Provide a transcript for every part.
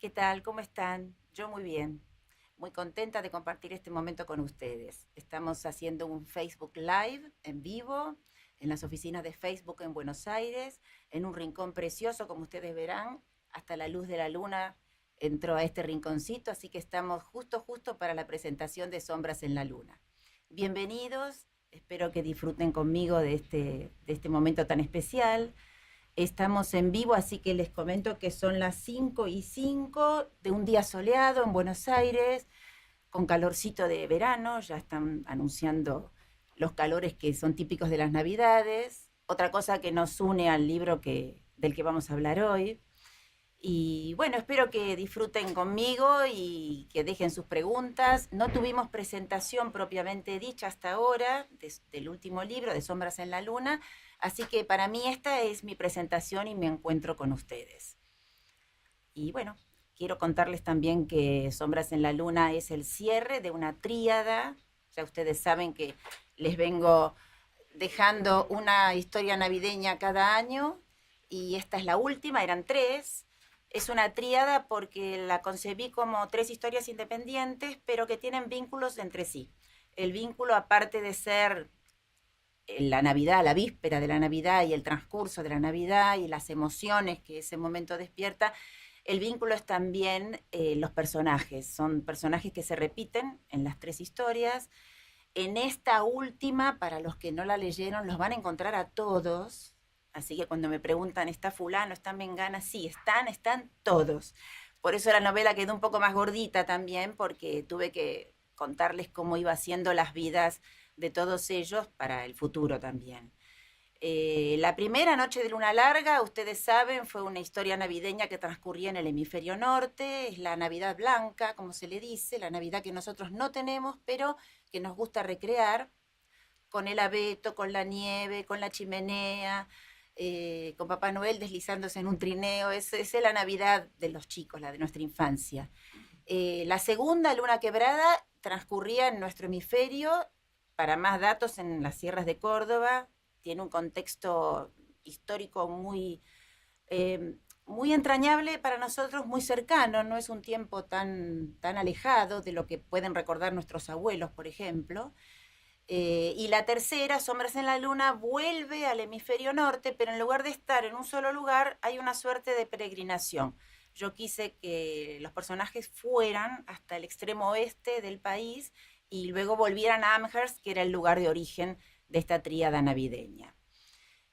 ¿Qué tal? ¿Cómo están? Yo muy bien, muy contenta de compartir este momento con ustedes. Estamos haciendo un Facebook Live en vivo en las oficinas de Facebook en Buenos Aires, en un rincón precioso, como ustedes verán, hasta la luz de la luna entró a este rinconcito, así que estamos justo para la presentación de Sombras en la Luna. Bienvenidos, espero que disfruten conmigo de este momento tan especial. Estamos en vivo, así que les comento que son las 5:05 de un día soleado en Buenos Aires, con calorcito de verano, ya están anunciando los calores que son típicos de las Navidades. Otra cosa que nos une al libro del que vamos a hablar hoy. Y bueno, espero que disfruten conmigo y que dejen sus preguntas. No tuvimos presentación propiamente dicha hasta ahora del último libro, de Sombras en la Luna, así que para mí esta es mi presentación y me encuentro con ustedes. Y bueno, quiero contarles también que Sombras en la Luna es el cierre de una tríada. Ya ustedes saben que les vengo dejando una historia navideña cada año y esta es la última, eran tres. Es una tríada porque la concebí como tres historias independientes, pero que tienen vínculos entre sí. El vínculo, aparte de ser la Navidad, la víspera de la Navidad y el transcurso de la Navidad y las emociones que ese momento despierta, el vínculo es también los personajes. Son personajes que se repiten en las tres historias. En esta última, para los que no la leyeron, los van a encontrar a todos. Así que cuando me preguntan, ¿está fulano, está mengana? Sí, están todos. Por eso la novela quedó un poco más gordita también, porque tuve que contarles cómo iba siendo las vidas de todos ellos para el futuro también. La primera noche de luna larga, ustedes saben, fue una historia navideña que transcurría en el hemisferio norte, es la Navidad blanca, como se le dice, la Navidad que nosotros no tenemos, pero que nos gusta recrear, con el abeto, con la nieve, con la chimenea, con Papá Noel deslizándose en un trineo, es la Navidad de los chicos, la de nuestra infancia. La segunda, Luna Quebrada, transcurría en nuestro hemisferio, para más datos, en las sierras de Córdoba. Tiene un contexto histórico muy entrañable para nosotros, muy cercano, no es un tiempo tan alejado de lo que pueden recordar nuestros abuelos, por ejemplo. Y la tercera, Sombras en la Luna, vuelve al hemisferio norte, pero en lugar de estar en un solo lugar, hay una suerte de peregrinación. Yo quise que los personajes fueran hasta el extremo oeste del país y luego volvieran a Amherst, que era el lugar de origen de esta tríada navideña.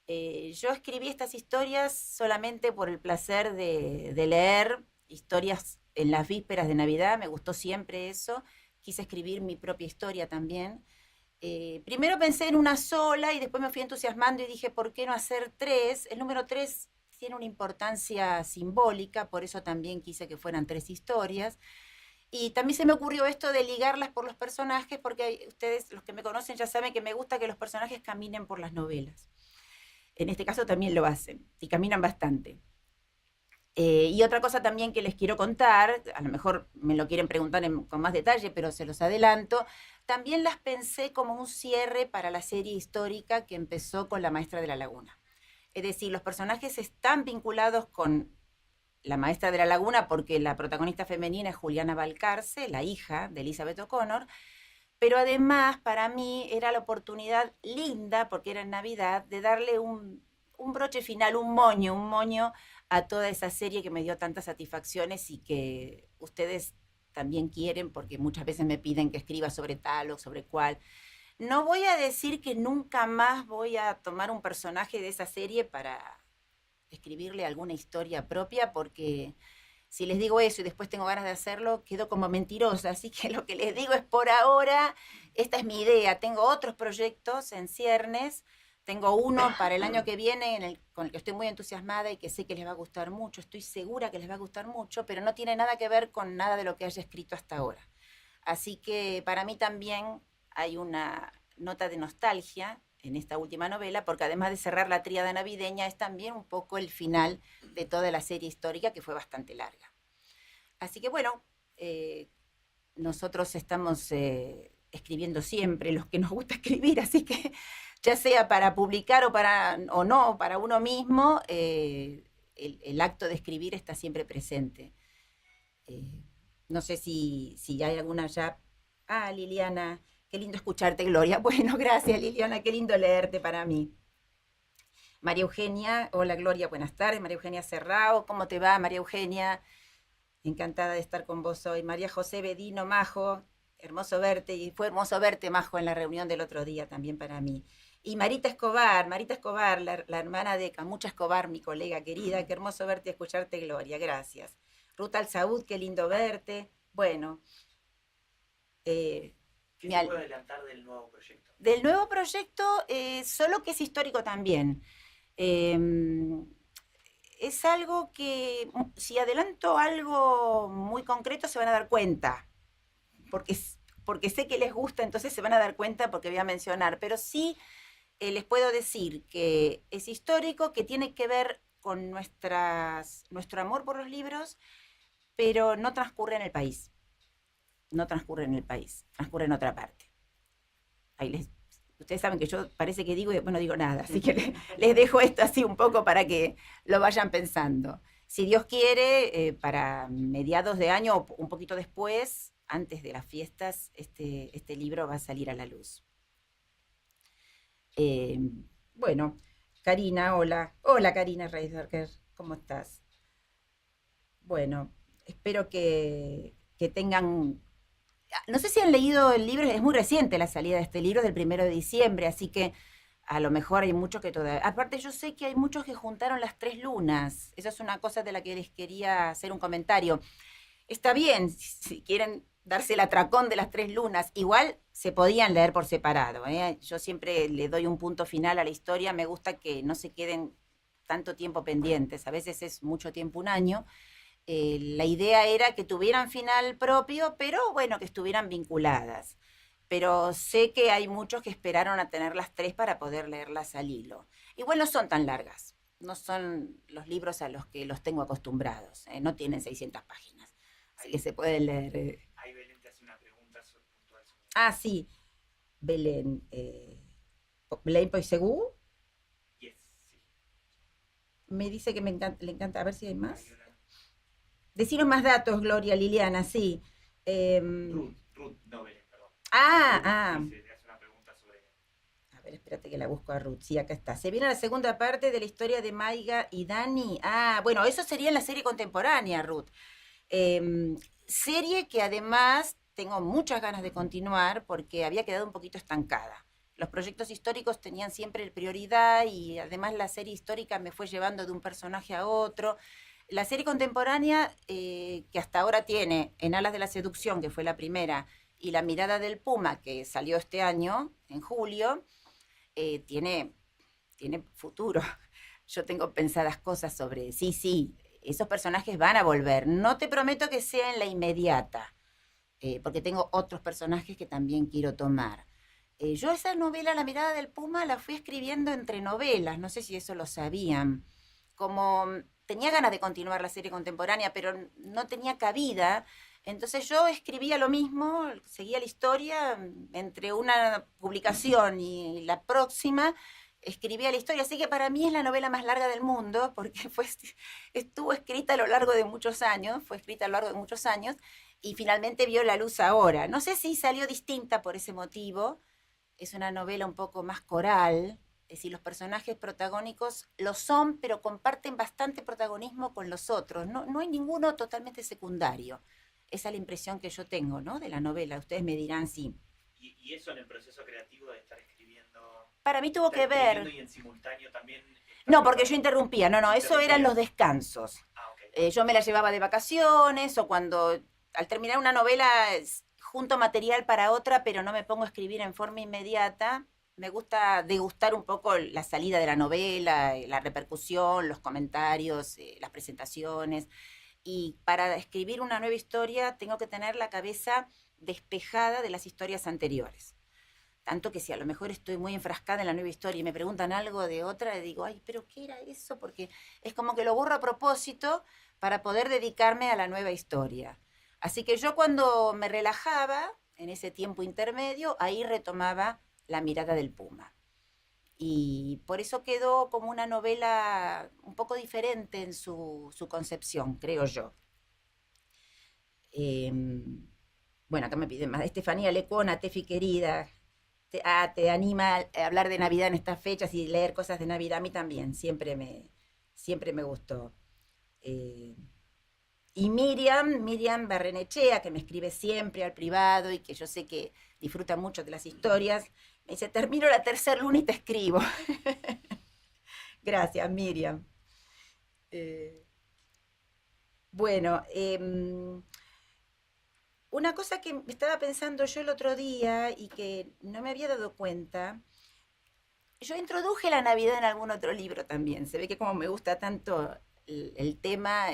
Yo escribí estas historias solamente por el placer de leer historias en las vísperas de Navidad, me gustó siempre eso, quise escribir mi propia historia también. Primero pensé en una sola y después me fui entusiasmando y dije, ¿por qué no hacer tres? El número tres tiene una importancia simbólica, por eso también quise que fueran tres historias. Y también se me ocurrió esto de ligarlas por los personajes, porque ustedes, los que me conocen, ya saben que me gusta que los personajes caminen por las novelas. En este caso también lo hacen, y caminan bastante. Y otra cosa también que les quiero contar, a lo mejor me lo quieren preguntar con más detalle, pero se los adelanto, también las pensé como un cierre para la serie histórica que empezó con La Maestra de la Laguna. Es decir, los personajes están vinculados con La Maestra de la Laguna porque la protagonista femenina es Juliana Balcarce, la hija de Elizabeth O'Connor, pero además para mí era la oportunidad linda, porque era en Navidad, de darle un broche final, un moño a toda esa serie que me dio tantas satisfacciones y que ustedes también quieren, porque muchas veces me piden que escriba sobre tal o sobre cual. No voy a decir que nunca más voy a tomar un personaje de esa serie para escribirle alguna historia propia, porque si les digo eso y después tengo ganas de hacerlo, quedo como mentirosa. Así que lo que les digo es, por ahora, esta es mi idea. Tengo otros proyectos en ciernes. Tengo uno para el año que viene con el que estoy muy entusiasmada y que sé que les va a gustar mucho. Estoy segura que les va a gustar mucho, pero no tiene nada que ver con nada de lo que haya escrito hasta ahora. Así que para mí también hay una nota de nostalgia en esta última novela, porque además de cerrar la tríada navideña, es también un poco el final de toda la serie histórica, que fue bastante larga. Así que bueno, nosotros estamos escribiendo siempre, los que nos gusta escribir, así que ya sea para publicar o no, para uno mismo, el acto de escribir está siempre presente. Eh, no sé si hay alguna ya. Ah, Liliana, qué lindo escucharte, Gloria. Bueno, gracias, Liliana, qué lindo leerte para mí. María Eugenia, hola Gloria, buenas tardes. María Eugenia Serrao, ¿cómo te va, María Eugenia? Encantada de estar con vos hoy. María José Bedino, Majo, hermoso verte, y fue hermoso verte, Majo, en la reunión del otro día también para mí. Y Marita Escobar, la hermana de Camucha Escobar, mi colega querida, qué hermoso verte y escucharte, Gloria, gracias. Ruta Al Saúd, qué lindo verte. Bueno, eh, ¿Qué se puede adelantar del nuevo proyecto? del nuevo proyecto, solo que es histórico también. Eh, es algo que, si adelanto algo muy concreto, se van a dar cuenta, porque, porque sé que les gusta, entonces se van a dar cuenta porque voy a mencionar, pero sí les puedo decir que es histórico, que tiene que ver con nuestro amor por los libros, pero no transcurre en el país, no transcurre en el país, transcurre en otra parte. Ahí ustedes saben que yo parece que digo y después no digo nada, así que les dejo esto así un poco para que lo vayan pensando. Si Dios quiere, para mediados de año o un poquito después, antes de las fiestas, este libro va a salir a la luz. Eh, bueno, Karina, hola. Hola Karina Reisberger, ¿cómo estás? Bueno, espero que tengan. No sé si han leído el libro, es muy reciente la salida de este libro, del 1 de diciembre, así que a lo mejor hay muchos que todavía. Aparte, yo sé que hay muchos que juntaron las 3 lunas. Esa es una cosa de la que les quería hacer un comentario. Está bien, si quieren darse el atracón de las 3 lunas, igual se podían leer por separado, ¿eh? Yo siempre le doy un punto final a la historia, me gusta que no se queden tanto tiempo pendientes, a veces es mucho tiempo, un año. La idea era que tuvieran final propio, pero bueno, que estuvieran vinculadas. Pero sé que hay muchos que esperaron a tener las 3 para poder leerlas al hilo. Igual no son tan largas, no son los libros a los que los tengo acostumbrados, no tienen 600 páginas, así que Ahí, se pueden leer. ahí Belén te hace una pregunta puntual sobre Ah, sí, Belén, Belén Poisegú, Yes, sí. me dice que le encanta, a ver si hay Hay más. una Deciros más datos, Gloria, Liliana, sí. Em, Ruth, no Belén, perdón. ah, Ruth ah, dice, te hace una pregunta sobre. A ver, espérate que la busco a Ruth. Sí, acá está. Se viene la segunda parte de la historia de Maiga y Dani. Ah, bueno, eso sería en la serie contemporánea, Ruth. Serie que además tengo muchas ganas de continuar porque había quedado un poquito estancada. Los proyectos históricos tenían siempre prioridad y además la serie histórica me fue llevando de un personaje a otro. La serie contemporánea, que hasta ahora tiene En Alas de la Seducción, que fue la primera, y La Mirada del Puma, que salió este año, en julio, tiene futuro. Yo tengo pensadas cosas sobre, sí, sí, esos personajes van a volver. No te prometo que sea en la inmediata, porque tengo otros personajes que también quiero tomar. Yo esa novela, La Mirada del Puma, la fui escribiendo entre novelas, no sé si eso lo sabían. Como tenía ganas de continuar la serie contemporánea, pero no tenía cabida, entonces yo escribía lo mismo, seguía la historia, entre una publicación y la próxima, escribía la historia, así que para mí es la novela más larga del mundo, porque estuvo escrita a lo largo de muchos años, fue escrita a lo largo de muchos años, y finalmente vio la luz ahora. No sé si salió distinta por ese motivo, es una novela un poco más coral, es decir, los personajes protagónicos lo son, pero comparten bastante protagonismo con los otros. No, no hay ninguno totalmente secundario. Esa es la impresión que yo tengo, ¿no? De la novela. Ustedes me dirán si. Y eso en el proceso creativo de Para mí tuvo estar que escribiendo ver. y en simultáneo también estar No, porque yo preparando. interrumpía. No, no, eso eran los Interrumpías. descansos. Ah, ok. Yo me la llevaba de vacaciones o cuando al terminar una novela junto material para otra, pero no me pongo a escribir en forma inmediata. Me gusta degustar un poco la salida de la novela, la repercusión, los comentarios, las presentaciones. Y para escribir una nueva historia tengo que tener la cabeza despejada de las historias anteriores. Tanto que si a lo mejor estoy muy enfrascada en la nueva historia y me preguntan algo de otra, digo, ay, pero ¿qué era eso? Porque es como que lo borro a propósito para poder dedicarme a la nueva historia. Así que yo cuando me relajaba en ese tiempo intermedio, ahí retomaba La Mirada del Puma. Y por eso quedó como una novela un poco diferente en su concepción, creo yo. Bueno, acá me piden más. Estefanía Lecona, Tefi querida, te anima a hablar de Navidad en estas fechas y leer cosas de Navidad. A mí también, siempre me gustó. Eh, y Miriam Barrenechea, que me escribe siempre al privado y que yo sé que disfruta mucho de las historias, me dice, termino la tercera luna y te escribo. Gracias, Miriam. Eh, bueno, una cosa que estaba pensando yo el otro día y que no me había dado cuenta, yo introduje la Navidad en algún otro libro también. Se ve que como me gusta tanto el tema,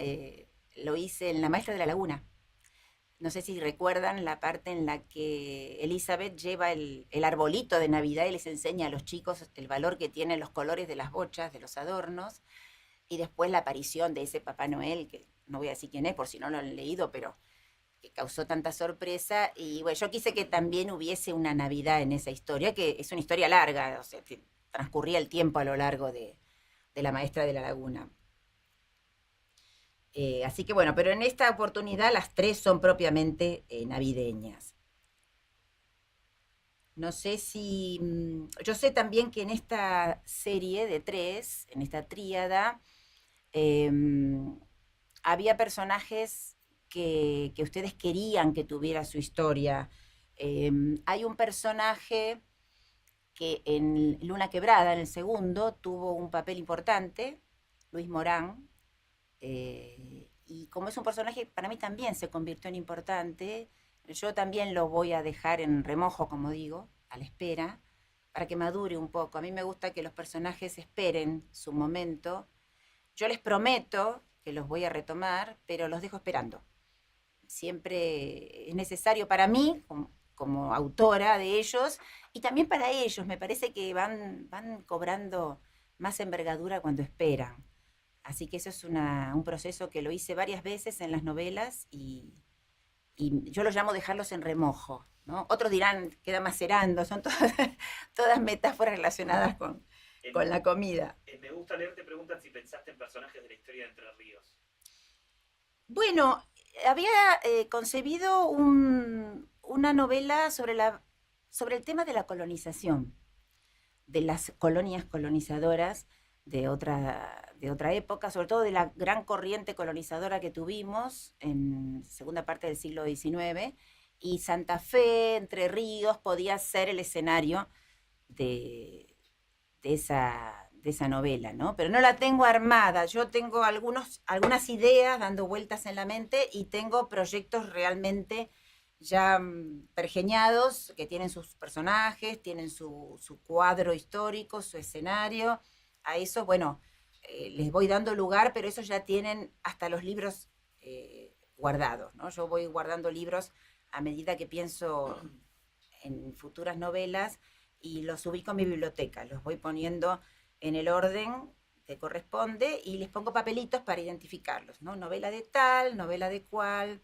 lo hice en La Maestra de la Laguna. No sé si recuerdan la parte en la que Elizabeth lleva el arbolito de Navidad y les enseña a los chicos el valor que tienen los colores de las bochas, de los adornos, y después la aparición de ese Papá Noel, que no voy a decir quién es por si no lo han leído, pero que causó tanta sorpresa. Y bueno, yo quise que también hubiese una Navidad en esa historia, que es una historia larga, o sea, que transcurría el tiempo a lo largo de La Maestra de la Laguna. Así que bueno, pero en esta oportunidad las tres son propiamente navideñas. No sé si... yo sé también que en esta serie de tres, en esta tríada, em, había personajes que ustedes querían que tuviera su historia. Hay un personaje que en Luna Quebrada, en el segundo, tuvo un papel importante, Luis Morán, y como es un personaje para mí también se convirtió en importante, yo también lo voy a dejar en remojo, como digo, a la espera, para que madure un poco. A mí me gusta que los personajes esperen su momento. Yo les prometo que los voy a retomar, pero los dejo esperando. Siempre es necesario para mí, como autora de ellos, y también para ellos. Me parece que van cobrando más envergadura cuando esperan. Así que eso es un proceso que lo hice varias veces en las novelas y yo lo llamo dejarlos en remojo, ¿no? Otros dirán, queda macerando, son todas, todas metáforas relacionadas con la comida. Me gusta leer, te preguntan si pensaste en personajes de la historia de Entre Ríos. Bueno, había concebido una novela sobre el tema de la colonización, de las colonias colonizadoras de otra época, sobre todo de la gran corriente colonizadora que tuvimos en segunda parte del siglo XIX, y Santa Fe, Entre Ríos, podía ser el escenario de, de esa novela, ¿no? Pero no la tengo armada, yo tengo algunas ideas dando vueltas en la mente y tengo proyectos realmente ya pergeñados, que tienen sus personajes, tienen su cuadro histórico, su escenario. A eso, bueno, les voy dando lugar, pero esos ya tienen hasta los libros guardados, ¿no? Yo voy guardando libros a medida que pienso en futuras novelas y los ubico en mi biblioteca, los voy poniendo en el orden que corresponde y les pongo papelitos para identificarlos, ¿no? Novela de tal, novela de cual.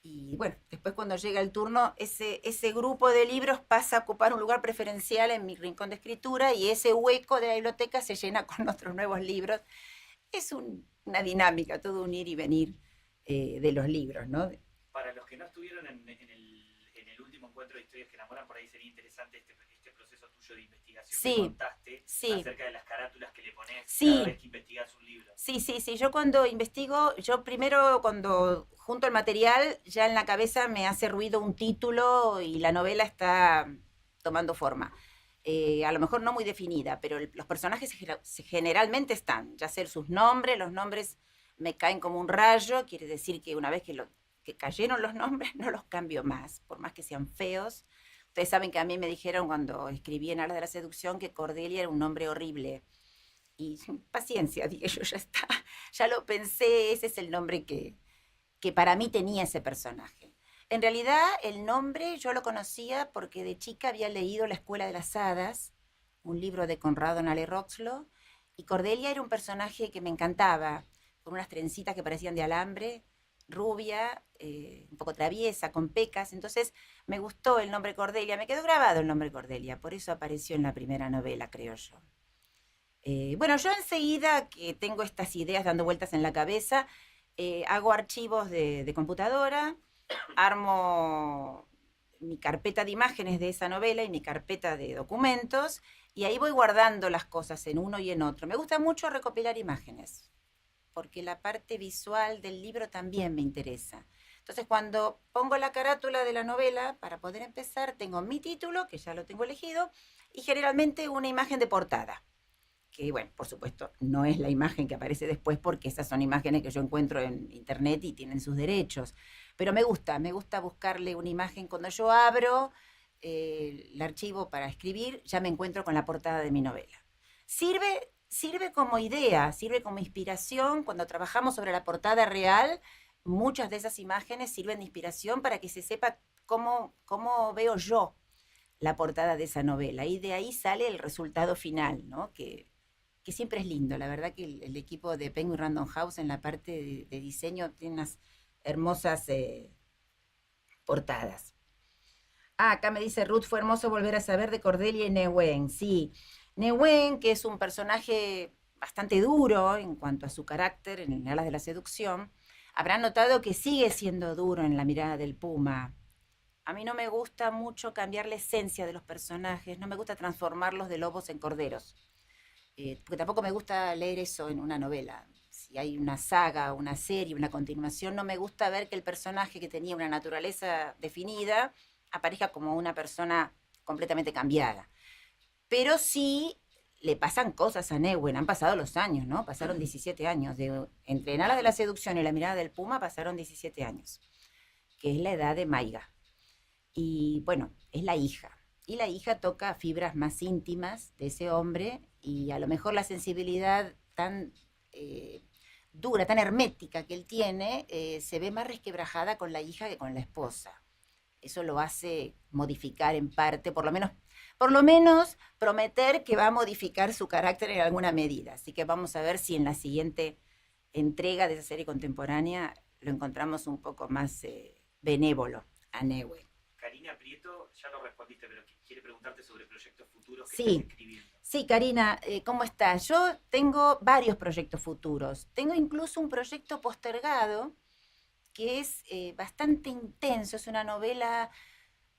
Y bueno, después cuando llega el turno, ese grupo de libros pasa a ocupar un lugar preferencial en mi rincón de escritura y ese hueco de la biblioteca se llena con otros nuevos libros. Es una dinámica, todo un ir y venir de los libros, ¿no? Para los que no estuvieron en el último encuentro de historias que enamoran, por ahí sería interesante este proceso tuyo de investigación que Sí, contaste sí, acerca de las carátulas que le pones cada sí, vez que investigas un libro. sí. Yo cuando investigo, yo primero cuando junto el material, ya en la cabeza me hace ruido un título y la novela está tomando forma. A lo mejor no muy definida, pero los personajes generalmente están, ya sea sus nombres, los nombres me caen como un rayo, quiere decir que una vez que cayeron los nombres no los cambio más, por más que sean feos. Ustedes saben que a mí me dijeron cuando escribí en Alas de la Seducción que Cordelia era un nombre horrible. Y paciencia, dije yo, ya está, ya lo pensé, ese es el nombre que para mí tenía ese personaje. En realidad el nombre yo lo conocía porque de chica había leído La Escuela de las Hadas, un libro de Conrado Nale Roxlo, y Cordelia era un personaje que me encantaba, con unas trencitas que parecían de alambre, rubia, un poco traviesa, con pecas, entonces me gustó el nombre Cordelia, me quedó grabado el nombre Cordelia, por eso apareció en la primera novela, creo yo. Bueno, yo enseguida que tengo estas ideas dando vueltas en la cabeza, Hago archivos de computadora, armo mi carpeta de imágenes de esa novela y mi carpeta de documentos, y ahí voy guardando las cosas en uno y en otro. Me gusta mucho recopilar imágenes, porque la parte visual del libro también me interesa. Entonces, cuando pongo la carátula de la novela, para poder empezar, tengo mi título, que ya lo tengo elegido, y generalmente una imagen de portada, que bueno, por supuesto, no es la imagen que aparece después porque esas son imágenes que yo encuentro en internet y tienen sus derechos. Pero me gusta buscarle una imagen. Cuando yo abro el archivo para escribir, ya me encuentro con la portada de mi novela. Sirve como idea, sirve como inspiración. Cuando trabajamos sobre la portada real, muchas de esas imágenes sirven de inspiración para que se sepa cómo veo yo la portada de esa novela. Y de ahí sale el resultado final, ¿no? Que siempre es lindo. La verdad que el equipo de Penguin Random House en la parte de diseño tiene unas hermosas portadas. Acá me dice Ruth, fue hermoso volver a saber de Cordelia y Nehuen. Sí, Nehuen, que es un personaje bastante duro en cuanto a su carácter en Alas de la Seducción, habrán notado que sigue siendo duro en La mirada del puma. A mí no me gusta mucho cambiar la esencia de los personajes, no me gusta transformarlos de lobos en corderos, porque tampoco me gusta leer eso en una novela. Si hay una saga, una serie, una continuación, no me gusta ver que el personaje que tenía una naturaleza definida aparezca como una persona completamente cambiada. Pero sí le pasan cosas a Nehuen, han pasado los años, ¿no? Pasaron 17 años. Entre Alas de la Seducción y La mirada del puma pasaron 17 años, que es la edad de Maiga. Y bueno, es la hija. Y la hija toca fibras más íntimas de ese hombre y a lo mejor la sensibilidad tan dura, tan hermética que él tiene, se ve más resquebrajada con la hija que con la esposa. Eso lo hace modificar en parte, por lo menos prometer que va a modificar su carácter en alguna medida. Así que vamos a ver si en la siguiente entrega de esa serie contemporánea lo encontramos un poco más benévolo a Nehuen. Karina Prieto, ya lo respondiste, pero quiere preguntarte sobre proyectos futuros que Sí, estás escribiendo. sí, Karina, ¿cómo estás? Yo tengo varios proyectos futuros. Tengo incluso un proyecto postergado que es bastante intenso. Es una novela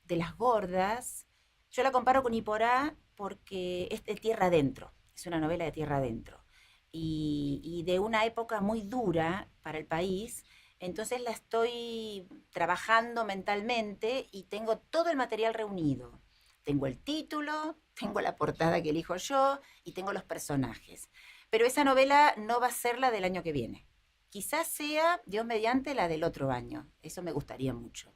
de las gordas. Yo la comparo con Iporá porque es de tierra adentro. Es una novela de tierra adentro. Y de una época muy dura para el país. Entonces la estoy trabajando mentalmente y tengo todo el material reunido. Tengo el título, tengo la portada que elijo yo y tengo los personajes. Pero esa novela no va a ser la del año que viene. Quizás sea, Dios mediante, la del otro año. Eso me gustaría mucho.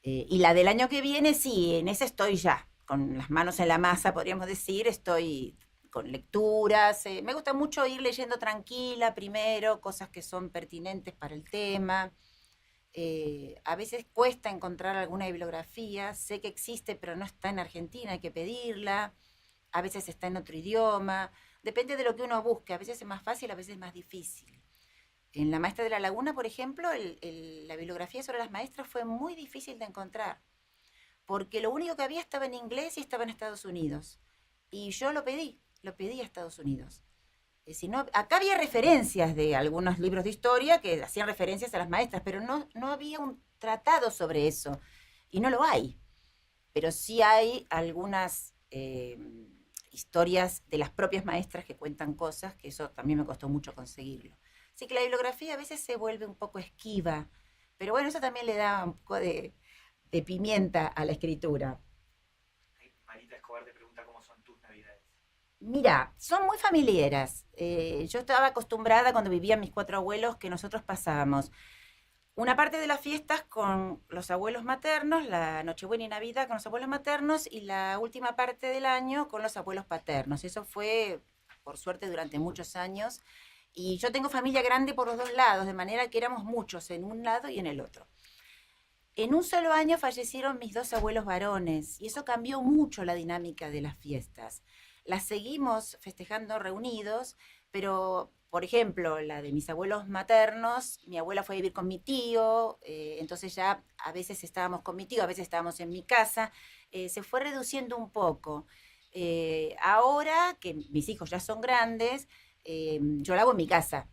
Y la del año que viene, sí, en esa estoy ya, con las manos en la masa, podríamos decir, estoy con lecturas. Me gusta mucho ir leyendo tranquila primero, cosas que son pertinentes para el tema. A veces cuesta encontrar alguna bibliografía, sé que existe, pero no está en Argentina, hay que pedirla. A veces está en otro idioma, depende de lo que uno busque, a veces es más fácil, a veces es más difícil. En La Maestra de la Laguna, por ejemplo, la bibliografía sobre las maestras fue muy difícil de encontrar, porque lo único que había estaba en inglés y estaba en Estados Unidos. Y yo lo pedí a Estados Unidos. Si no, acá había referencias de algunos libros de historia que hacían referencias a las maestras, pero no había un tratado sobre eso. Y no lo hay. Pero sí hay algunas historias de las propias maestras que cuentan cosas, que eso también me costó mucho conseguirlo. Así que la bibliografía a veces se vuelve un poco esquiva, pero bueno, eso también le da un poco de pimienta a la escritura. Marita Escobar te pregunta cómo son tus navidades. Mira, son muy familiares. Yo estaba acostumbrada cuando vivían mis cuatro abuelos que nosotros pasábamos una parte de las fiestas con los abuelos maternos, la Nochebuena y Navidad con los abuelos maternos y la última parte del año con los abuelos paternos. Eso fue, por suerte, durante muchos años. Y yo tengo familia grande por los dos lados, de manera que éramos muchos en un lado y en el otro. En un solo año fallecieron mis dos abuelos varones y eso cambió mucho la dinámica de las fiestas. Las seguimos festejando reunidos, pero por ejemplo, la de mis abuelos maternos, mi abuela fue a vivir con mi tío, entonces ya a veces estábamos con mi tío, a veces estábamos en mi casa, se fue reduciendo un poco. Ahora que mis hijos ya son grandes, yo la hago en mi casa.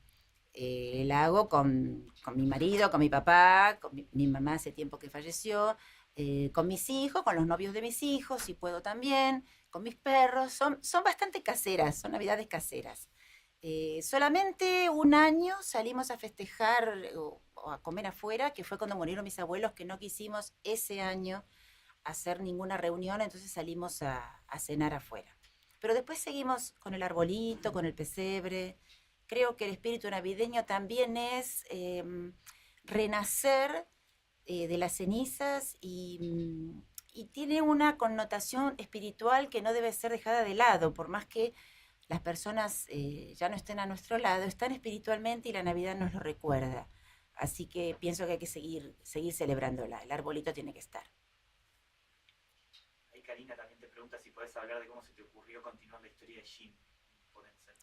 La hago con mi marido, con mi papá, con mi mamá hace tiempo que falleció, con mis hijos, con los novios de mis hijos, si puedo también, con mis perros. Son bastante caseras, son navidades caseras. Solamente un año salimos a festejar o a comer afuera, que fue cuando murieron mis abuelos, que no quisimos ese año hacer ninguna reunión, entonces salimos a cenar afuera. Pero después seguimos con el arbolito, con el pesebre. Creo que el espíritu navideño también es renacer de las cenizas y tiene una connotación espiritual que no debe ser dejada de lado, por más que las personas ya no estén a nuestro lado, están espiritualmente y la Navidad nos lo recuerda. Así que pienso que hay que seguir celebrándola. El arbolito tiene que estar. Ahí Karina también te pregunta si puedes hablar de cómo se te ocurrió continuar la historia de Jim.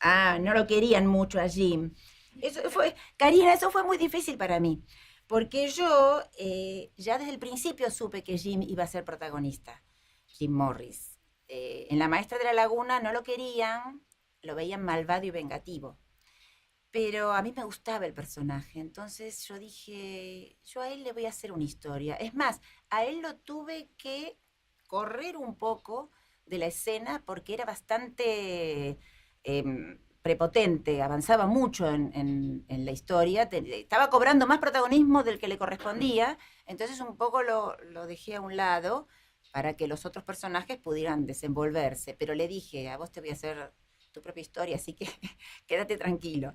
Ah, no lo querían mucho a Jim. Karina, eso fue muy difícil para mí, porque yo ya desde el principio supe que Jim iba a ser protagonista, Jim Morris. En La Maestra de la Laguna no lo querían, lo veían malvado y vengativo, pero a mí me gustaba el personaje, entonces yo dije, yo a él le voy a hacer una historia. Es más, a él lo tuve que correr un poco de la escena porque era bastante prepotente, avanzaba mucho en la historia, estaba cobrando más protagonismo del que le correspondía, entonces un poco lo dejé a un lado para que los otros personajes pudieran desenvolverse, pero le dije, a vos te voy a hacer tu propia historia, así que quédate tranquilo.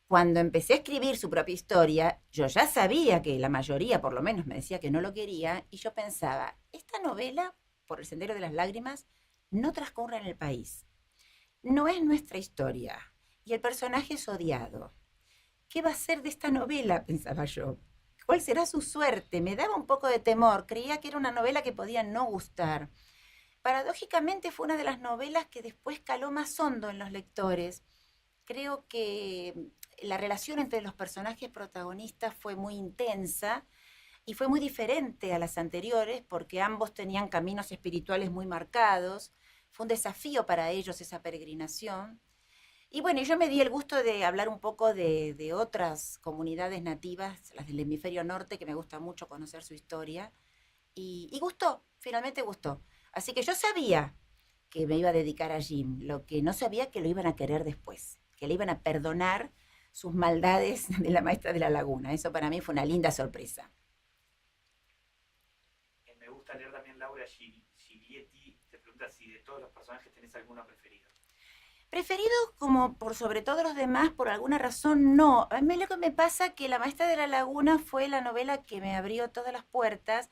Cuando empecé a escribir su propia historia, yo ya sabía que la mayoría, por lo menos, me decía que no lo quería, y yo pensaba, esta novela, Por el Sendero de las Lágrimas, no transcurre en el país. No es nuestra historia. Y el personaje es odiado. ¿Qué va a ser de esta novela? Pensaba yo. ¿Cuál será su suerte? Me daba un poco de temor. Creía que era una novela que podía no gustar. Paradójicamente fue una de las novelas que después caló más hondo en los lectores. Creo que la relación entre los personajes protagonistas fue muy intensa y fue muy diferente a las anteriores porque ambos tenían caminos espirituales muy marcados. Fue un desafío para ellos esa peregrinación. Y bueno, yo me di el gusto de hablar un poco de otras comunidades nativas, las del hemisferio norte, que me gusta mucho conocer su historia. Y gustó, finalmente gustó. Así que yo sabía que me iba a dedicar a Jim, lo que no sabía que lo iban a querer después, que le iban a perdonar sus maldades de La Maestra de la Laguna. Eso para mí fue una linda sorpresa. Me gusta leer también Laura Giglietti, te pregunta si de todos los personajes tenés alguno preferido. Preferido como por sobre todos los demás, por alguna razón no. A mí lo que me pasa es que La Maestra de la Laguna fue la novela que me abrió todas las puertas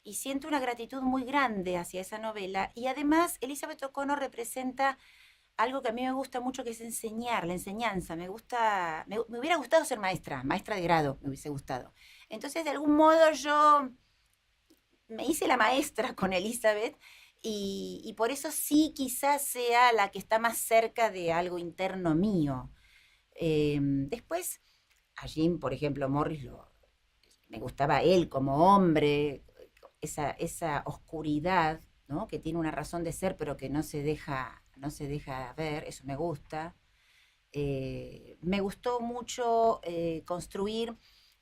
y siento una gratitud muy grande hacia esa novela. Y además, Elizabeth O'Connor representa algo que a mí me gusta mucho, que es enseñar, la enseñanza. Me hubiera gustado ser maestra, maestra de grado, me hubiese gustado. Entonces, de algún modo yo me hice la maestra con Elizabeth y por eso sí quizás sea la que está más cerca de algo interno mío. Después, a Jim, por ejemplo, me gustaba él como hombre, esa oscuridad, ¿no? Que tiene una razón de ser, pero que no se deja ver, eso me gusta. Me gustó mucho construir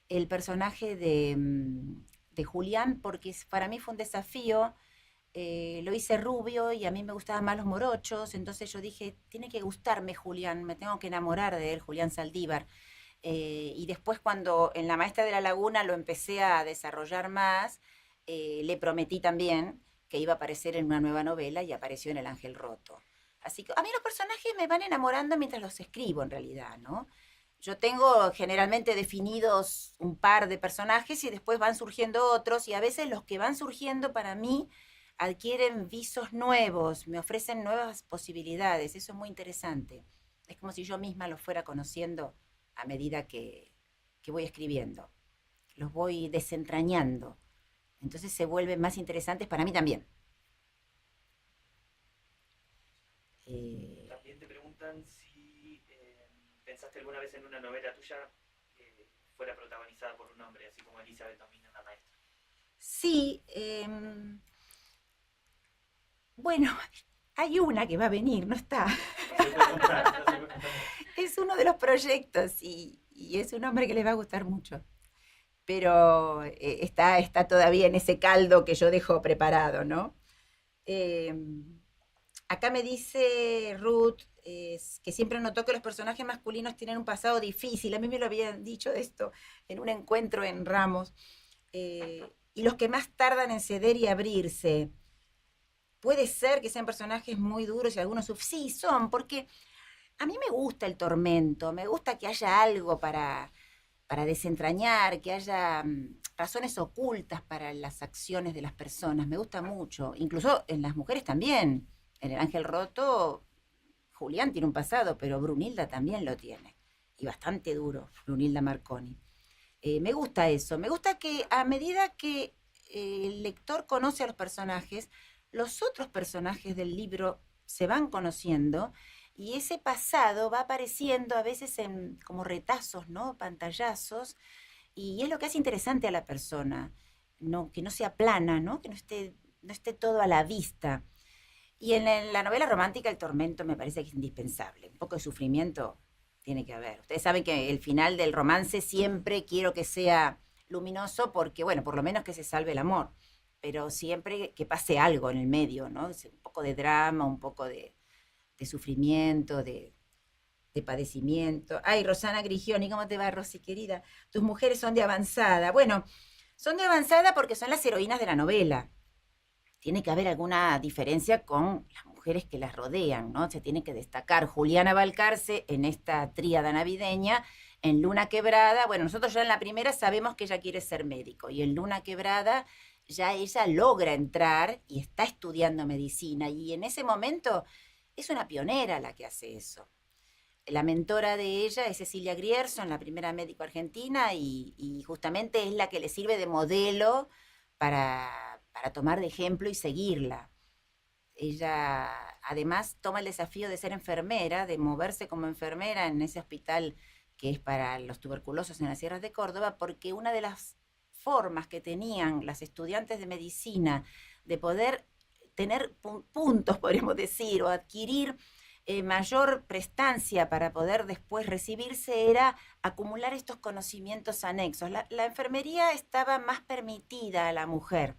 el personaje de Julián, porque para mí fue un desafío. Lo hice rubio y a mí me gustaban más los morochos, entonces yo dije, tiene que gustarme Julián, me tengo que enamorar de él, Julián Saldívar. Y después cuando en La Maestra de la Laguna lo empecé a desarrollar más, le prometí también que iba a aparecer en una nueva novela y apareció en El Ángel Roto. Así que a mí los personajes me van enamorando mientras los escribo en realidad, ¿no? Yo tengo generalmente definidos un par de personajes y después van surgiendo otros y a veces los que van surgiendo para mí adquieren visos nuevos, me ofrecen nuevas posibilidades, eso es muy interesante. Es como si yo misma los fuera conociendo a medida que voy escribiendo, los voy desentrañando, entonces se vuelven más interesantes para mí también. Eh, También te preguntan si pensaste alguna vez en una novela tuya que fuera protagonizada por un hombre, así como Elizabeth domina la maestra. sí, bueno, hay una que va a venir, no está. No se puede contar, no se puede contar. Es uno de los proyectos y es un hombre que les va a gustar mucho. Pero está todavía en ese caldo que yo dejo preparado, ¿no? Eh, Acá me dice Ruth que siempre notó que los personajes masculinos tienen un pasado difícil. A mí me lo habían dicho esto en un encuentro en Ramos. Y los que más tardan en ceder y abrirse. Puede ser que sean personajes muy duros y algunos sí son, porque a mí me gusta el tormento, me gusta que haya algo para desentrañar, que haya razones ocultas para las acciones de las personas, me gusta mucho, incluso en las mujeres también. En El Ángel Roto, Julián tiene un pasado, pero Brunilda también lo tiene, y bastante duro, Brunilda Marconi. Me gusta eso, me gusta que a medida que el lector conoce a los personajes, los otros personajes del libro se van conociendo y ese pasado va apareciendo a veces en como retazos, ¿no? Pantallazos, y es lo que hace interesante a la persona, no, que no sea plana, ¿no? Que no esté todo a la vista. Y en la novela romántica el tormento me parece que es indispensable. Un poco de sufrimiento tiene que haber. Ustedes saben que el final del romance siempre quiero que sea luminoso porque, bueno, por lo menos que se salve el amor. Pero siempre que pase algo en el medio, ¿no? Un poco de drama, un poco de sufrimiento, de padecimiento. Ay, Rosana Grigioni, ¿cómo te va, Rosy, querida? Tus mujeres son de avanzada. Bueno, son de avanzada porque son las heroínas de la novela. Tiene que haber alguna diferencia con las mujeres que las rodean, ¿no? Se tiene que destacar Juliana Balcarce en esta tríada navideña, en Luna Quebrada. Bueno, nosotros ya en la primera sabemos que ella quiere ser médico y en Luna Quebrada ya ella logra entrar y está estudiando medicina y en ese momento es una pionera la que hace eso. La mentora de ella es Cecilia Grierson, la primera médico argentina, y justamente es la que le sirve de modelo para tomar de ejemplo y seguirla. Ella además toma el desafío de ser enfermera, de moverse como enfermera en ese hospital que es para los tuberculosos en las sierras de Córdoba, porque una de las formas que tenían las estudiantes de medicina de poder tener puntos, podríamos decir, o adquirir mayor prestancia para poder después recibirse era acumular estos conocimientos anexos. La enfermería estaba más permitida a la mujer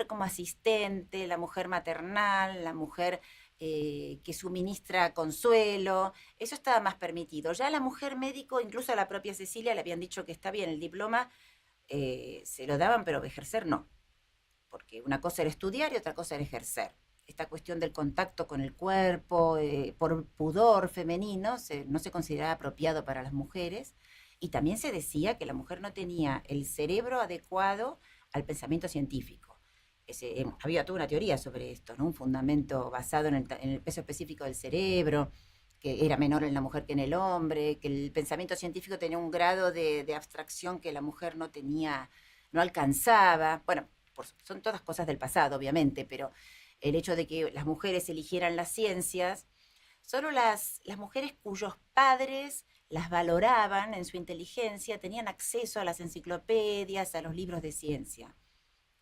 como asistente, la mujer maternal, la mujer que suministra consuelo, eso estaba más permitido. Ya la mujer médico, incluso a la propia Cecilia le habían dicho que está bien, el diploma se lo daban, pero ejercer no, porque una cosa era estudiar y otra cosa era ejercer. Esta cuestión del contacto con el cuerpo, por pudor femenino, no se consideraba apropiado para las mujeres, y también se decía que la mujer no tenía el cerebro adecuado al pensamiento científico. Había toda una teoría sobre esto, ¿no? Un fundamento basado en el peso específico del cerebro, que era menor en la mujer que en el hombre, que el pensamiento científico tenía un grado de abstracción que la mujer no tenía, no alcanzaba. Bueno, son todas cosas del pasado, obviamente, pero el hecho de que las mujeres eligieran las ciencias, solo las mujeres cuyos padres las valoraban en su inteligencia tenían acceso a las enciclopedias, a los libros de ciencia,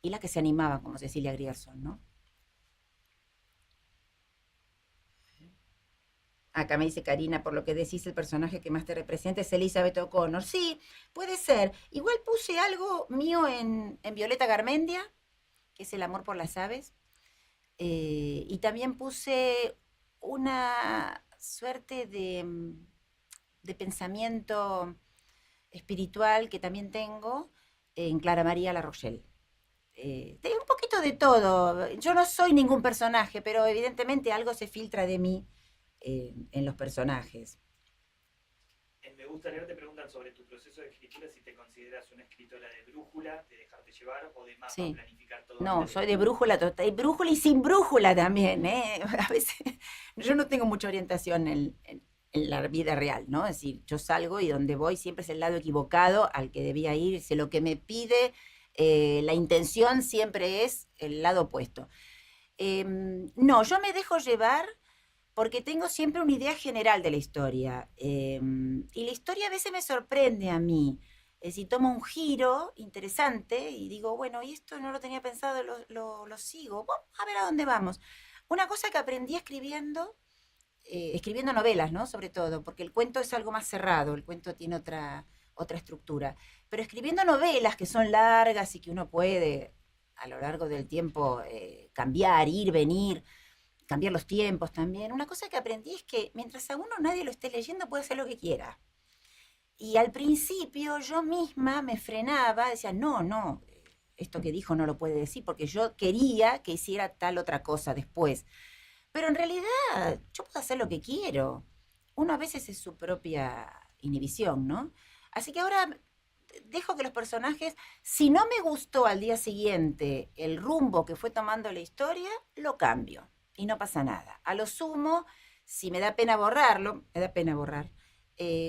y las que se animaban, como Cecilia Grierson, ¿no? Acá me dice Karina, por lo que decís, el personaje que más te representa es Elizabeth O'Connor. Sí, puede ser. Igual puse algo mío en Violeta Garmendia, que es el amor por las aves. Y también puse una suerte de pensamiento espiritual que también tengo en Clara María La Rochelle. Tengo un poquito de todo. Yo no soy ningún personaje, pero evidentemente algo se filtra de mí en los personajes. En Me Gusta Leer te preguntan sobre tu proceso de escritura, si te consideras una escritora de brújula, de dejarte llevar, o de mapa, Sí. planificar todo No, antes de soy de escribir. brújula total, brújula y sin brújula también, ¿eh? A veces yo no tengo mucha orientación en la vida real, ¿no? Es decir, yo salgo y donde voy siempre es el lado equivocado al que debía ir, si lo que me pide, la intención siempre es el lado opuesto. No, yo me dejo llevar porque tengo siempre una idea general de la historia. Y la historia a veces me sorprende a mí. Es decir, tomo un giro interesante y digo, bueno, y esto no lo tenía pensado, lo sigo. Bueno, a ver a dónde vamos. Una cosa que aprendí escribiendo escribiendo novelas, ¿no? Sobre todo, porque el cuento es algo más cerrado, el cuento tiene otra estructura. Pero escribiendo novelas que son largas y que uno puede a lo largo del tiempo cambiar, ir, venir, cambiar los tiempos también. Una cosa que aprendí es que mientras a uno nadie lo esté leyendo puede hacer lo que quiera. Y al principio yo misma me frenaba, decía, no, no, esto que dijo no lo puede decir porque yo quería que hiciera tal otra cosa después. Pero en realidad yo puedo hacer lo que quiero. Uno a veces es su propia inhibición, ¿no? Así que ahora dejo que los personajes, si no me gustó al día siguiente el rumbo que fue tomando la historia, lo cambio y no pasa nada. A lo sumo, si me da pena borrarlo, me da pena borrar,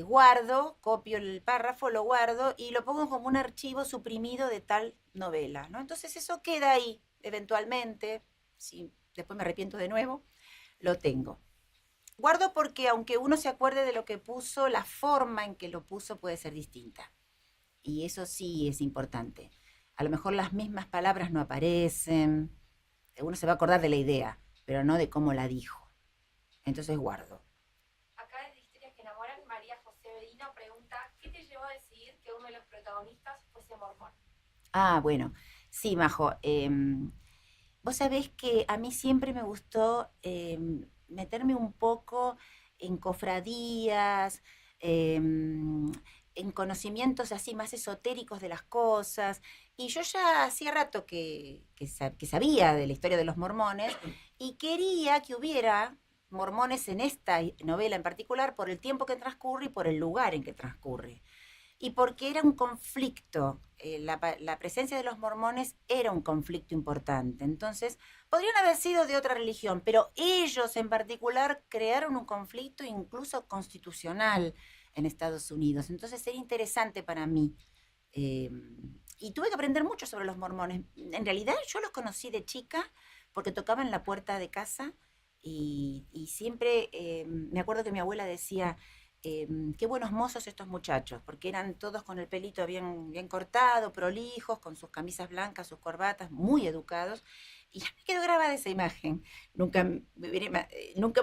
guardo, copio el párrafo, lo guardo y lo pongo como un archivo suprimido de tal novela, ¿no? Entonces eso queda ahí, eventualmente, si después me arrepiento de nuevo, lo tengo. Guardo porque aunque uno se acuerde de lo que puso, la forma en que lo puso puede ser distinta. Y eso sí es importante. A lo mejor las mismas palabras no aparecen, uno se va a acordar de la idea, pero no de cómo la dijo. Entonces guardo. Acá desde Historias que Enamoran, María José Bedino pregunta, ¿qué te llevó a decidir que uno de los protagonistas fuese mormón? Ah, bueno, sí, Majo. Vos sabés que a mí siempre me gustó meterme un poco en cofradías, en conocimientos así más esotéricos de las cosas. Y yo ya hacía rato que sabía de la historia de los mormones y quería que hubiera mormones en esta novela en particular por el tiempo que transcurre y por el lugar en que transcurre y porque era un conflicto, la presencia de los mormones era un conflicto importante. Entonces, podrían haber sido de otra religión, pero ellos en particular crearon un conflicto incluso constitucional en Estados Unidos. Entonces, era interesante para mí. Eh, y tuve que aprender mucho sobre los mormones. En realidad, yo los conocí de chica porque tocaban la puerta de casa y siempre me acuerdo que mi abuela decía, qué buenos mozos estos muchachos, porque eran todos con el pelito bien, bien cortado, prolijos, con sus camisas blancas, sus corbatas, muy educados. Y ya me quedó grabada esa imagen. Nunca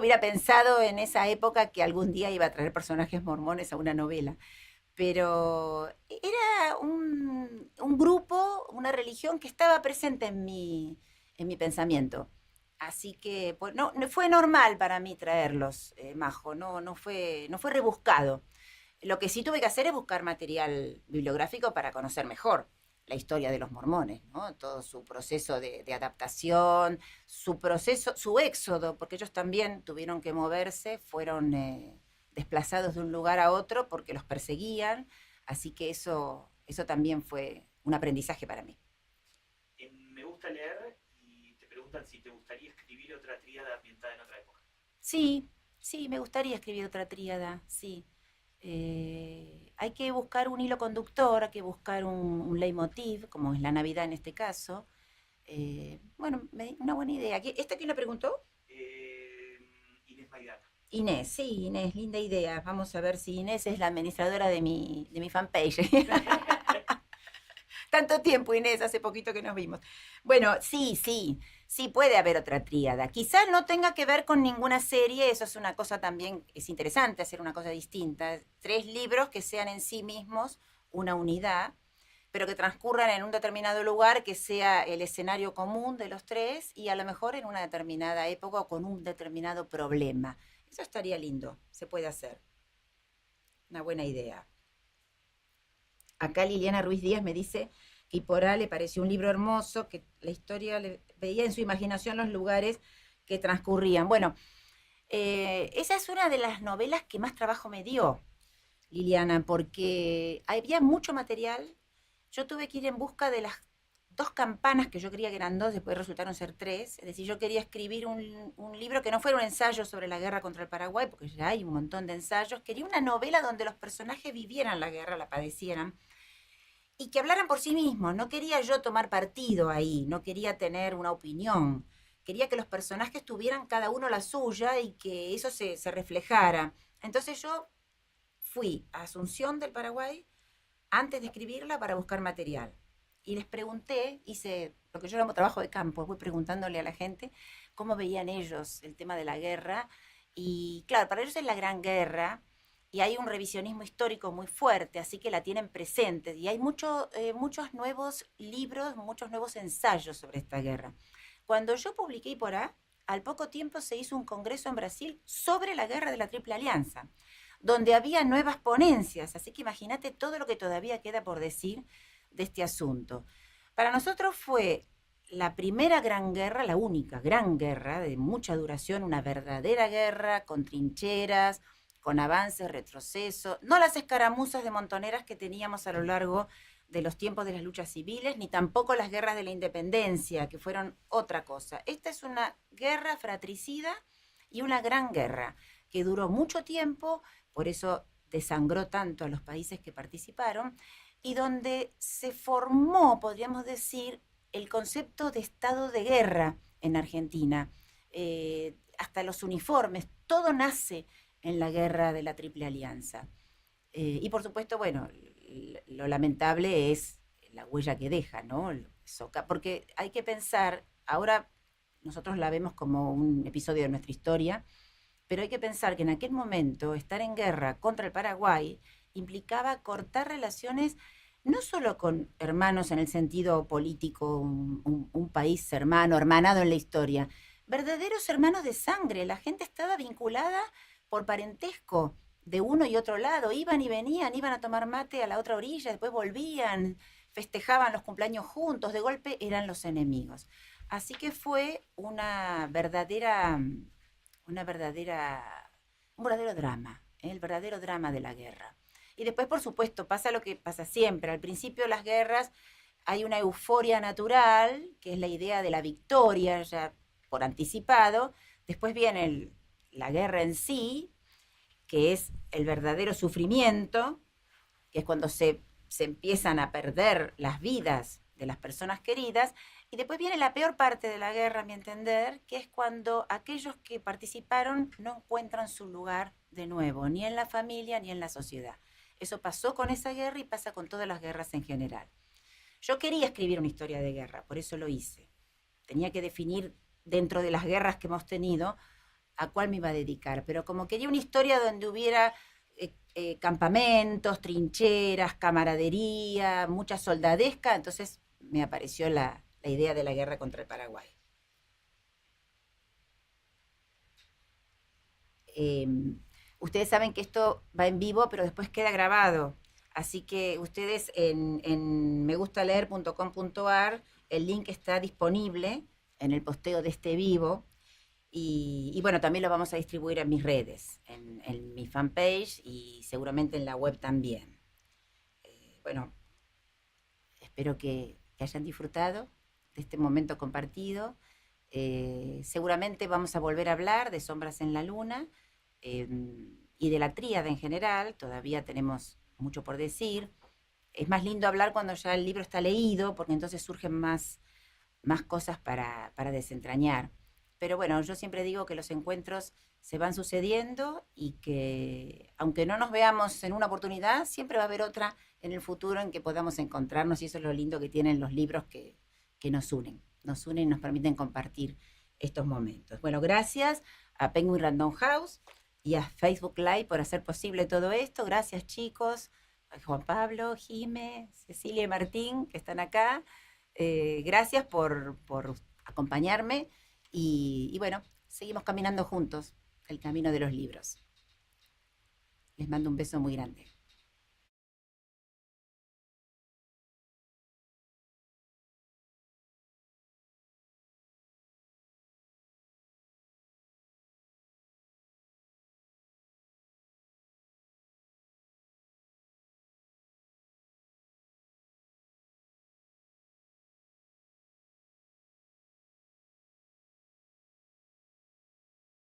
hubiera pensado en esa época que algún día iba a traer personajes mormones a una novela. Pero era un grupo, una religión que estaba presente en mi pensamiento. Así que pues, no fue normal para mí traerlos, Majo, no fue rebuscado. Lo que sí tuve que hacer es buscar material bibliográfico para conocer mejor la historia de los mormones, ¿no? Todo su proceso de adaptación, su proceso, su éxodo, porque ellos también tuvieron que moverse, fueron desplazados de un lugar a otro porque los perseguían, así que eso también fue un aprendizaje para mí. Me gusta leer y te preguntan si te gustaría escribir otra tríada ambientada en otra época. Sí, sí, me gustaría escribir otra tríada, sí. Hay que buscar un hilo conductor, hay que buscar un leitmotiv, como es la Navidad en este caso. Bueno, una buena idea. ¿Esta quién la preguntó? Inés Maidana. Inés, sí, Inés, linda idea. Vamos a ver si Inés es la administradora de mi fanpage. Tanto tiempo, Inés, hace poquito que nos vimos. Bueno, sí, puede haber otra tríada. Quizás no tenga que ver con ninguna serie, eso es una cosa también, es interesante hacer una cosa distinta. 3 libros que sean en sí mismos una unidad, pero que transcurran en un determinado lugar que sea el escenario común de los 3 y a lo mejor en una determinada época o con un determinado problema. Eso estaría lindo, se puede hacer. Una buena idea. Acá Liliana Ruiz Díaz me dice que Iporá le pareció un libro hermoso, que la historia veía en su imaginación los lugares que transcurrían. Bueno, esa es una de las novelas que más trabajo me dio, Liliana, porque había mucho material. Yo tuve que ir en busca de las 2 campanas que yo creía que eran 2, después resultaron ser 3. Es decir, yo quería escribir un libro que no fuera un ensayo sobre la guerra contra el Paraguay, porque ya hay un montón de ensayos. Quería una novela donde los personajes vivieran la guerra, la padecieran y que hablaran por sí mismos. No quería yo tomar partido ahí, no quería tener una opinión. Quería que los personajes tuvieran cada uno la suya y que eso se reflejara. Entonces yo fui a Asunción del Paraguay antes de escribirla para buscar material. Y les pregunté, hice lo que yo llamo trabajo de campo, fui preguntándole a la gente cómo veían ellos el tema de la guerra Y claro, para ellos es la Gran Guerra y hay un revisionismo histórico muy fuerte, así que la tienen presente. Y hay muchos nuevos libros, muchos nuevos ensayos sobre esta guerra. Cuando yo publiqué Iporá, al poco tiempo se hizo un congreso en Brasil sobre la guerra de la Triple Alianza, donde había nuevas ponencias, así que imagínate todo lo que todavía queda por decir de este asunto. Para nosotros fue la primera gran guerra, la única gran guerra de mucha duración, una verdadera guerra con trincheras, con avances, retrocesos, no las escaramuzas de montoneras que teníamos a lo largo de los tiempos de las luchas civiles, ni tampoco las guerras de la independencia, que fueron otra cosa. Esta es una guerra fratricida y una gran guerra que duró mucho tiempo, por eso desangró tanto a los países que participaron, y donde se formó, podríamos decir, el concepto de estado de guerra en Argentina. Hasta los uniformes, todo nace en la guerra de la Triple Alianza. Y por supuesto, bueno, lo lamentable es la huella que deja, ¿no? Porque hay que pensar, ahora nosotros la vemos como un episodio de nuestra historia, pero hay que pensar que en aquel momento estar en guerra contra el Paraguay implicaba cortar relaciones no solo con hermanos en el sentido político, un país hermano, hermanado en la historia, verdaderos hermanos de sangre. La gente estaba vinculada por parentesco de uno y otro lado, iban y venían, iban a tomar mate a la otra orilla, después volvían, festejaban los cumpleaños juntos, de golpe eran los enemigos. Así que fue un verdadero drama, el verdadero drama de la guerra. Y después, por supuesto, pasa lo que pasa siempre. Al principio de las guerras hay una euforia natural, que es la idea de la victoria, ya por anticipado. Después viene la guerra en sí, que es el verdadero sufrimiento, que es cuando se empiezan a perder las vidas de las personas queridas. Y después viene la peor parte de la guerra, a mi entender, que es cuando aquellos que participaron no encuentran su lugar de nuevo, ni en la familia ni en la sociedad. Eso pasó con esa guerra y pasa con todas las guerras en general. Yo quería escribir una historia de guerra, por eso lo hice. Tenía que definir dentro de las guerras que hemos tenido a cuál me iba a dedicar, pero como quería una historia donde hubiera campamentos, trincheras, camaradería, mucha soldadesca, entonces me apareció la idea de la guerra contra el Paraguay. Ustedes saben que esto va en vivo, pero después queda grabado. Así que ustedes en megustaleer.com.ar, el link está disponible en el posteo de este vivo. Y bueno, también lo vamos a distribuir en mis redes, en mi fanpage y seguramente en la web también. Bueno, espero que hayan disfrutado de este momento compartido. Seguramente vamos a volver a hablar de Sombras en la Luna y de la tríada en general. Todavía tenemos mucho por decir. Es más lindo hablar cuando ya el libro está leído, porque entonces surgen más cosas para desentrañar. Pero bueno, yo siempre digo que los encuentros se van sucediendo y que aunque no nos veamos en una oportunidad, siempre va a haber otra en el futuro en que podamos encontrarnos, y eso es lo lindo que tienen los libros que nos unen y nos permiten compartir estos momentos. Bueno, gracias a Penguin Random House y a Facebook Live por hacer posible todo esto. Gracias, chicos, a Juan Pablo, Jime, Cecilia y Martín, que están acá. Gracias por acompañarme. Y bueno, seguimos caminando juntos el camino de los libros. Les mando un beso muy grande.